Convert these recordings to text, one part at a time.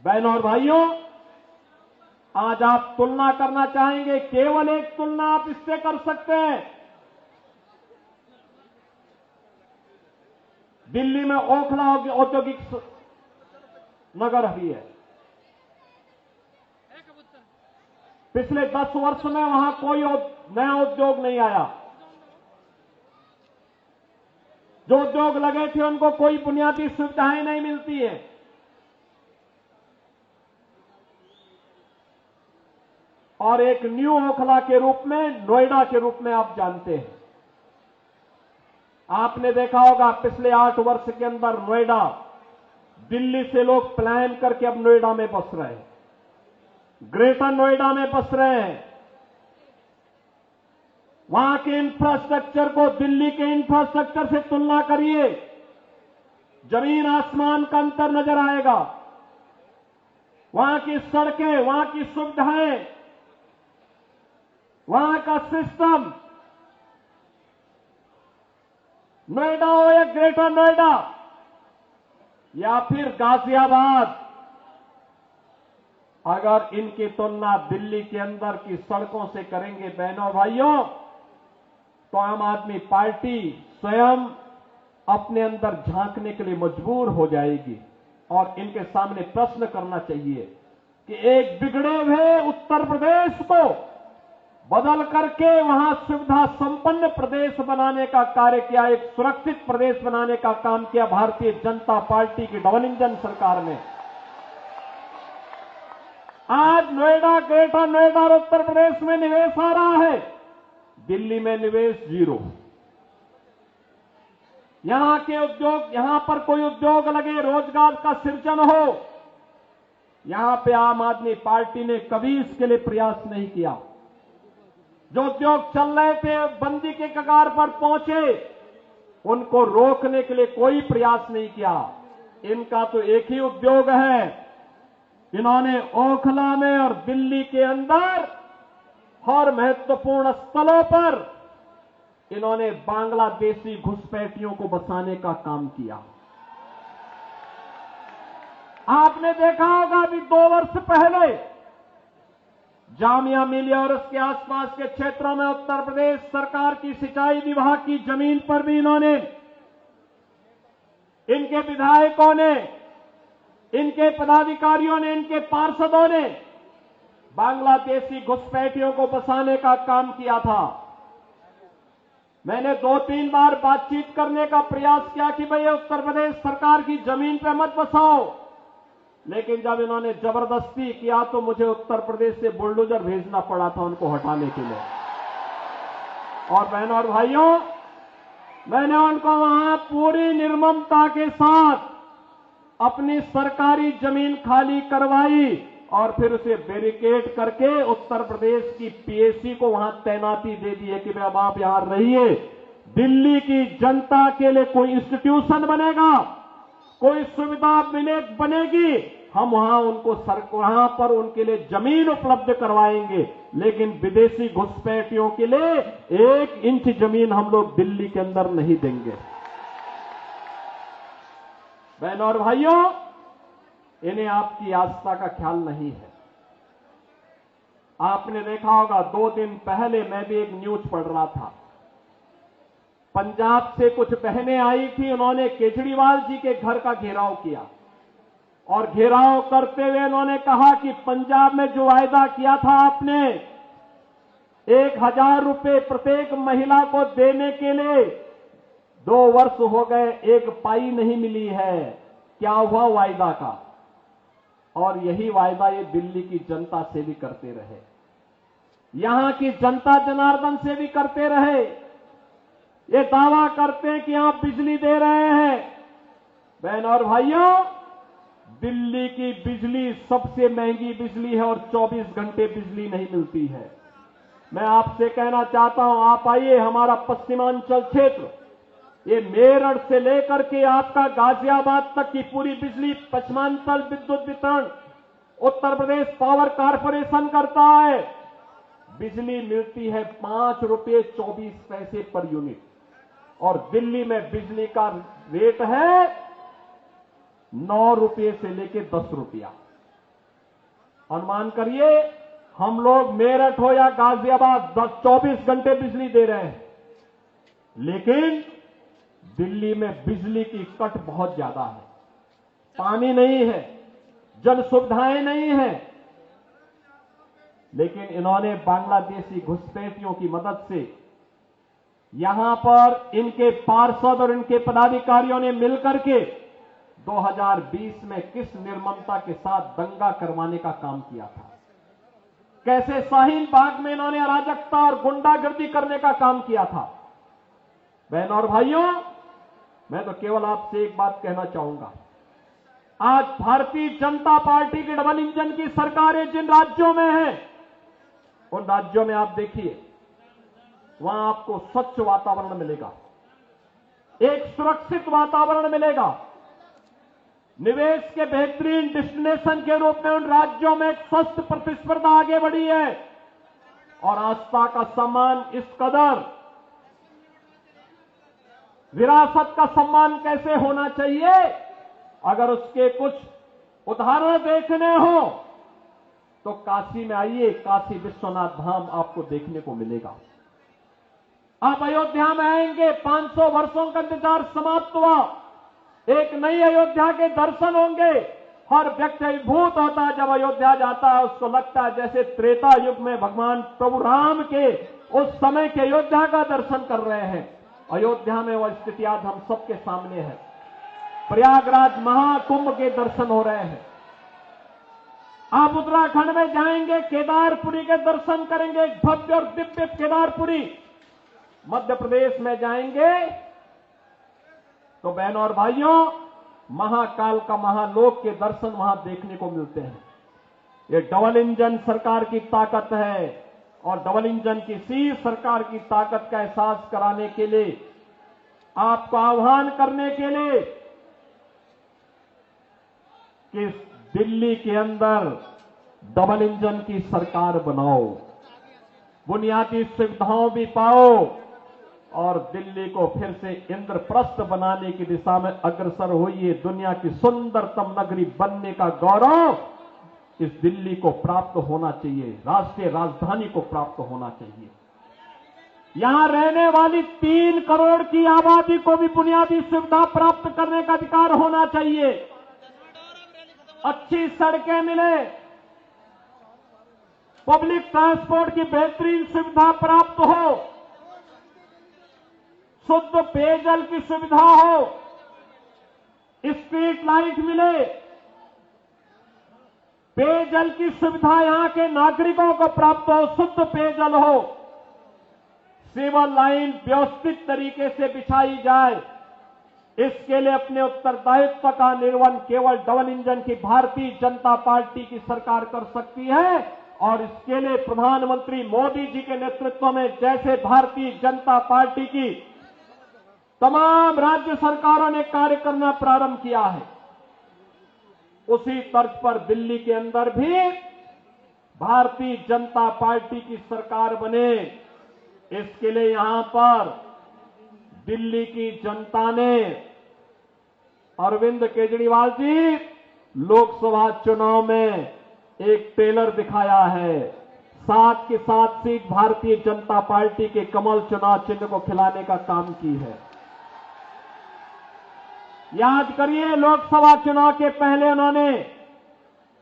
बहनों और भाइयों, आज आप तुलना करना चाहेंगे, केवल एक तुलना आप इससे कर सकते हैं। दिल्ली में ओखला औद्योगिक नगर भी है। पिछले 10 वर्ष में वहां कोई नया उद्योग नहीं आया। जो उद्योग लगे थे उनको कोई बुनियादी सुविधाएं नहीं मिलती है। और एक न्यू ओखला के रूप में, नोएडा के रूप में आप जानते हैं। आपने देखा होगा पिछले 8 वर्ष के अंदर नोएडा, दिल्ली से लोग प्लान करके अब नोएडा में बस रहे हैं, ग्रेटर नोएडा में बस रहे हैं। वहां के इंफ्रास्ट्रक्चर को दिल्ली के इंफ्रास्ट्रक्चर से तुलना करिए, जमीन आसमान का अंतर नजर आएगा। वहां की सड़कें, वहां की सुविधाएं, वहां का सिस्टम, नोएडा हो या ग्रेटर नोएडा या फिर गाजियाबाद, अगर इनकी तुलना दिल्ली के अंदर की सड़कों से करेंगे बहनों भाइयों, तो आम आदमी पार्टी स्वयं अपने अंदर झांकने के लिए मजबूर हो जाएगी और इनके सामने प्रश्न करना चाहिए कि एक बिगड़े हुए उत्तर प्रदेश को बदल करके वहां सुविधा संपन्न प्रदेश बनाने का कार्य किया, एक सुरक्षित प्रदेश बनाने का काम किया भारतीय जनता पार्टी की डबल इंजन सरकार ने। आज नोएडा, ग्रेटर नोएडा और उत्तर प्रदेश में निवेश आ रहा है, दिल्ली में निवेश 0। यहां के उद्योग, यहां पर कोई उद्योग लगे, रोजगार का सृजन हो, यहां पे आम आदमी पार्टी ने कभी इसके लिए प्रयास नहीं किया। जो उद्योग चल रहे थे, बंदी के कगार पर पहुंचे, उनको रोकने के लिए कोई प्रयास नहीं किया। इनका तो एक ही उद्योग है, इन्होंने ओखला में और दिल्ली के अंदर हर महत्वपूर्ण स्थलों पर इन्होंने बांग्लादेशी घुसपैठियों को बसाने का काम किया। आपने देखा होगा अभी 2 वर्ष पहले जामिया मिलिया और उसके आसपास के क्षेत्रों में उत्तर प्रदेश सरकार की सिंचाई विभाग की जमीन पर भी इन्होंने, इनके विधायकों ने, इनके पदाधिकारियों ने, इनके पार्षदों ने बांग्लादेशी घुसपैठियों को बसाने का काम किया था। मैंने 2-3 बार बातचीत करने का प्रयास किया कि भई उत्तर प्रदेश सरकार की जमीन पर मत बसाओ, लेकिन जब इन्होंने जबरदस्ती किया तो मुझे उत्तर प्रदेश से बुलडोजर भेजना पड़ा था उनको हटाने के लिए। और बहनों और भाइयों, मैंने उनको वहां पूरी निर्ममता के साथ अपनी सरकारी जमीन खाली करवाई और फिर उसे बैरिकेड करके उत्तर प्रदेश की पीएसी को वहां तैनाती दे दी है कि अब आप यहां रहिए। दिल्ली की जनता के लिए कोई इंस्टीट्यूशन बनेगा, कोई सुविधा बनेगी, हम वहां उनको वहां पर उनके लिए जमीन उपलब्ध करवाएंगे, लेकिन विदेशी घुसपैठियों के लिए 1 इंच जमीन हम लोग दिल्ली के अंदर नहीं देंगे। बहनों और भाइयों, इन्हें आपकी आस्था का ख्याल नहीं है। आपने देखा होगा 2 दिन पहले मैं भी एक न्यूज पढ़ रहा था, पंजाब से कुछ बहनें आई थी, उन्होंने केजरीवाल जी के घर का घेराव किया और घेराव करते हुए उन्होंने कहा कि पंजाब में जो वायदा किया था आपने 1000 रुपए प्रत्येक महिला को देने के लिए, 2 वर्ष हो गए, 1 पाई नहीं मिली है। क्या हुआ वायदा का? और यही वायदा ये दिल्ली की जनता से भी करते रहे, यहां की जनता जनार्दन से भी करते रहे। ये दावा करते हैं कि आप बिजली दे रहे हैं। बहनों और भाइयों, दिल्ली की बिजली सबसे महंगी बिजली है और 24 घंटे बिजली नहीं मिलती है। मैं आपसे कहना चाहता हूं, आप आइए हमारा पश्चिमांचल क्षेत्र, ये मेरठ से लेकर के आपका गाजियाबाद तक की पूरी बिजली पश्चिमांचल विद्युत वितरण उत्तर प्रदेश पावर कारपोरेशन करता है। बिजली मिलती है 5 रुपये 24 पैसे पर यूनिट और दिल्ली में बिजली का रेट है 9 रुपये से लेकर 10 रुपया। अनुमान करिए, हम लोग मेरठ हो या गाजियाबाद 10-24 घंटे बिजली दे रहे हैं, लेकिन दिल्ली में बिजली की कट बहुत ज्यादा है, पानी नहीं है, जन सुविधाएं नहीं है। लेकिन इन्होंने बांग्लादेशी घुसपैठियों की मदद से यहां पर इनके पार्षद और इनके पदाधिकारियों ने मिलकर के 2020 में किस निर्ममता के साथ दंगा करवाने का काम किया था, कैसे शाहीन बाग में इन्होंने अराजकता और गुंडागर्दी करने का काम किया था। बहनों और भाइयों, मैं तो केवल आपसे एक बात कहना चाहूंगा, आज भारतीय जनता पार्टी की डबल इंजन की सरकारें जिन राज्यों में है, उन राज्यों में आप देखिए, वहां आपको स्वच्छ वातावरण मिलेगा, एक सुरक्षित वातावरण मिलेगा, निवेश के बेहतरीन डेस्टिनेशन के रूप में उन राज्यों में एक स्वस्थ प्रतिस्पर्धा आगे बढ़ी है। और आस्था का सम्मान इस कदर, विरासत का सम्मान कैसे होना चाहिए, अगर उसके कुछ उदाहरण देखने हो तो काशी में आइए, काशी विश्वनाथ धाम आपको देखने को मिलेगा। आप अयोध्या में आएंगे, 500 वर्षों का इंतजार समाप्त हुआ, एक नई अयोध्या के दर्शन होंगे। हर व्यक्ति अभिभूत होता है जब अयोध्या जाता है, उसको लगता है जैसे त्रेता युग में भगवान प्रभु राम के उस समय के अयोध्या का दर्शन कर रहे हैं। अयोध्या में वह स्थिति आज हम सबके सामने है। प्रयागराज महाकुंभ के दर्शन हो रहे हैं। आप उत्तराखंड में जाएंगे, केदारपुरी के दर्शन करेंगे, भव्य और दिव्य केदारपुरी। मध्य प्रदेश में जाएंगे तो बहनों और भाइयों, महाकाल का महालोक के दर्शन वहां देखने को मिलते हैं। ये डबल इंजन सरकार की ताकत है और डबल इंजन की इसी सरकार की ताकत का एहसास कराने के लिए, आपको आह्वान करने के लिए कि दिल्ली के अंदर डबल इंजन की सरकार बनाओ, बुनियादी सुविधाओं भी पाओ और दिल्ली को फिर से इंद्रप्रस्थ बनाने की दिशा में अग्रसर होइए। दुनिया की सुंदरतम नगरी बनने का गौरव इस दिल्ली को प्राप्त होना चाहिए, राष्ट्रीय राजधानी को प्राप्त होना चाहिए। यहां रहने वाली 3 करोड़ की आबादी को भी बुनियादी सुविधा प्राप्त करने का अधिकार होना चाहिए। अच्छी सड़कें मिले, पब्लिक ट्रांसपोर्ट की बेहतरीन सुविधा प्राप्त हो, शुद्ध पेयजल की सुविधा हो, स्ट्रीट लाइट मिले, पेयजल की सुविधा यहां के नागरिकों को प्राप्त हो, शुद्ध पेयजल हो, सीवर लाइन व्यवस्थित तरीके से बिछाई जाए। इसके लिए अपने उत्तरदायित्व का निर्वहन केवल डबल इंजन की भारतीय जनता पार्टी की सरकार कर सकती है। और इसके लिए प्रधानमंत्री मोदी जी के नेतृत्व में जैसे भारतीय जनता पार्टी की तमाम राज्य सरकारों ने कार्य करना प्रारंभ किया है, उसी तर्ज पर दिल्ली के अंदर भी भारतीय जनता पार्टी की सरकार बने। इसके लिए यहां पर दिल्ली की जनता ने अरविंद केजरीवाल जी लोकसभा चुनाव में एक टेलर दिखाया है, 7 की 7 सीट भारतीय जनता पार्टी के कमल चुनाव चिन्ह को खिलाने का काम की है। याद करिए, लोकसभा चुनाव के पहले उन्होंने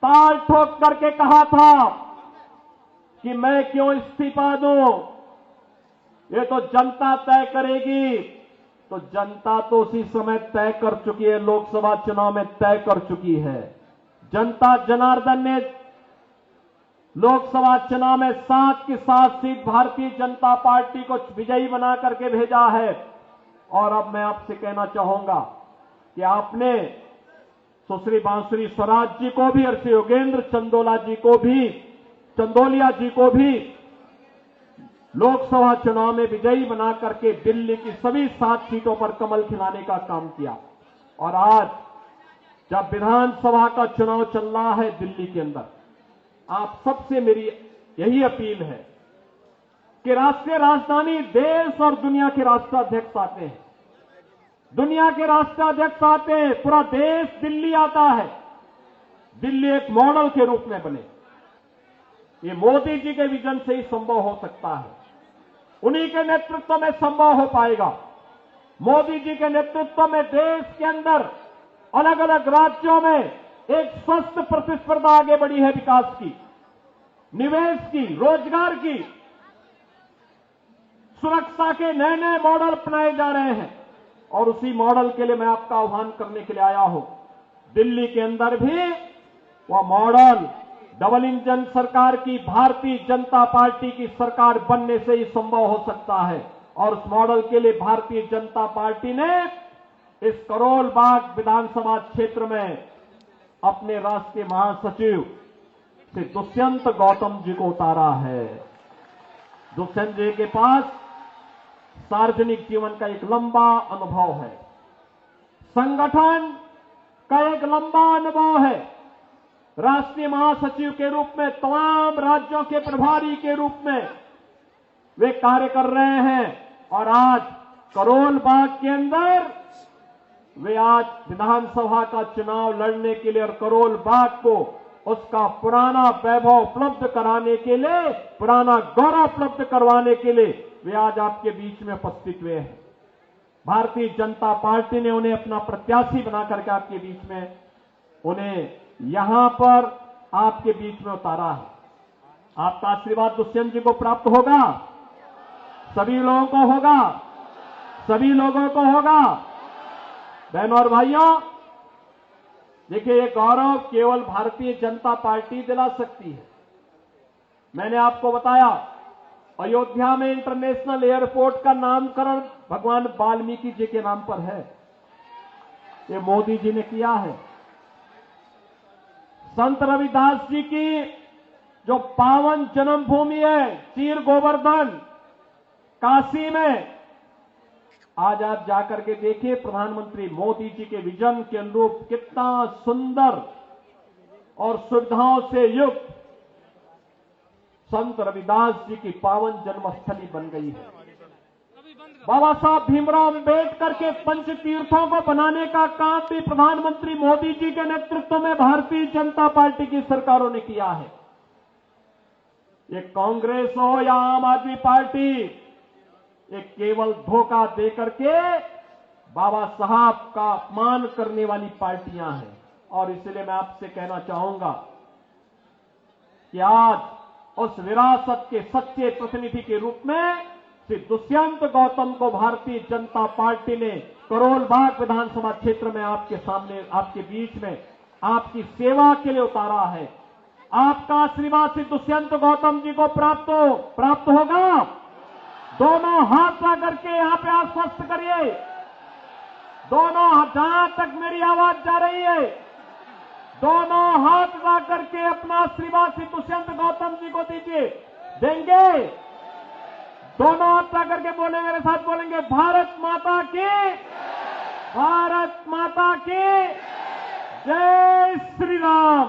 ताल ठोक करके कहा था कि मैं क्यों इस्तीफा दूं, ये तो जनता तय करेगी। तो जनता तो उसी समय तय कर चुकी है, लोकसभा चुनाव में तय कर चुकी है। जनता जनार्दन ने लोकसभा चुनाव में 7 की 7 सीट भारतीय जनता पार्टी को विजयी बना करके भेजा है। और अब मैं आपसे कहना चाहूंगा कि आपने सुश्री बांसुरी स्वराज जी को भी और श्री योगेंद्र चंदोलिया जी को भी लोकसभा चुनाव में विजयी बना करके दिल्ली की सभी 7 सीटों पर कमल खिलाने का काम किया। और आज जब विधानसभा का चुनाव चल रहा है दिल्ली के अंदर, आप सबसे मेरी यही अपील है कि राष्ट्रीय राजधानी, देश और दुनिया के राष्ट्राध्यक्ष आते हैं, दुनिया के राष्ट्राध्यक्ष आते हैं, पूरा देश दिल्ली आता है। दिल्ली एक मॉडल के रूप में बने, ये मोदी जी के विजन से ही संभव हो सकता है। उन्हीं के नेतृत्व में संभव हो पाएगा। मोदी जी के नेतृत्व में देश के अंदर अलग अलग राज्यों में एक स्वस्थ प्रतिस्पर्धा आगे बढ़ी है, विकास की, निवेश की, रोजगार की, सुरक्षा के नए नए मॉडल अपनाए जा रहे हैं। और उसी मॉडल के लिए मैं आपका आह्वान करने के लिए आया हूं। दिल्ली के अंदर भी वह मॉडल डबल इंजन सरकार की, भारतीय जनता पार्टी की सरकार बनने से ही संभव हो सकता है। और उस मॉडल के लिए भारतीय जनता पार्टी ने इस करोल बाग विधानसभा क्षेत्र में अपने राष्ट्रीय महासचिव श्री दुष्यंत गौतम जी को उतारा है। दुष्यंत जी के पास सार्वजनिक जीवन का एक लंबा अनुभव है, संगठन का एक लंबा अनुभव है। राष्ट्रीय महासचिव के रूप में तमाम राज्यों के प्रभारी के रूप में वे कार्य कर रहे हैं। और आज करोल बाग के अंदर वे आज विधानसभा का चुनाव लड़ने के लिए और करोल बाग को उसका पुराना वैभव उपलब्ध कराने के लिए, पुराना गौरव उपलब्ध करवाने के लिए वे आज आपके बीच में उपस्थित हुए हैं। भारतीय जनता पार्टी ने उन्हें अपना प्रत्याशी बनाकर के आपके बीच में, उन्हें यहां पर आपके बीच में उतारा है। आपका आशीर्वाद दुष्यंत जी को प्राप्त होगा, सभी लोगों को होगा, सभी लोगों को होगा। बहनों और भाइयों, देखिए, ये गौरव केवल भारतीय जनता पार्टी दिला सकती है। मैंने आपको बताया, अयोध्या में इंटरनेशनल एयरपोर्ट का नामकरण भगवान वाल्मीकि जी के नाम पर है। ये मोदी जी ने किया है। संत रविदास जी की जो पावन जन्मभूमि है, चीर गोवर्धन, काशी में, आज आप जाकर के देखिए, प्रधानमंत्री मोदी जी के विजन के अनुरूप कितना सुंदर और सुविधाओं से युक्त संत रविदास जी की पावन जन्मस्थली बन गई है। बाबा साहब भीमराव अंबेडकर के पंच तीर्थों को बनाने का काम भी प्रधानमंत्री मोदी जी के नेतृत्व में भारतीय जनता पार्टी की सरकारों ने किया है। ये कांग्रेस हो या आम आदमी पार्टी, ये केवल धोखा देकर के बाबा साहब का अपमान करने वाली पार्टियां हैं। और इसलिए मैं आपसे कहना चाहूंगा कि आज उस विरासत के सच्चे प्रतिनिधि के रूप में श्री दुष्यंत गौतम को भारतीय जनता पार्टी ने करोल बाग विधानसभा क्षेत्र में आपके सामने, आपके बीच में आपकी सेवा के लिए उतारा है। आपका आशीर्वाद श्री दुष्यंत गौतम जी को प्राप्त होगा। दोनों हाथ ला करके यहां पे आश्वस्त करिए, दोनों जहां तक मेरी आवाज जा रही है, दोनों हाथ ला करके अपना आशीर्वाद श्री दुष्यंत गौतम जी को दीजिए। देंगे? दोनों हाथ ला करके बोले, मेरे साथ बोलेंगे, भारत माता की, भारत माता की जय श्री राम।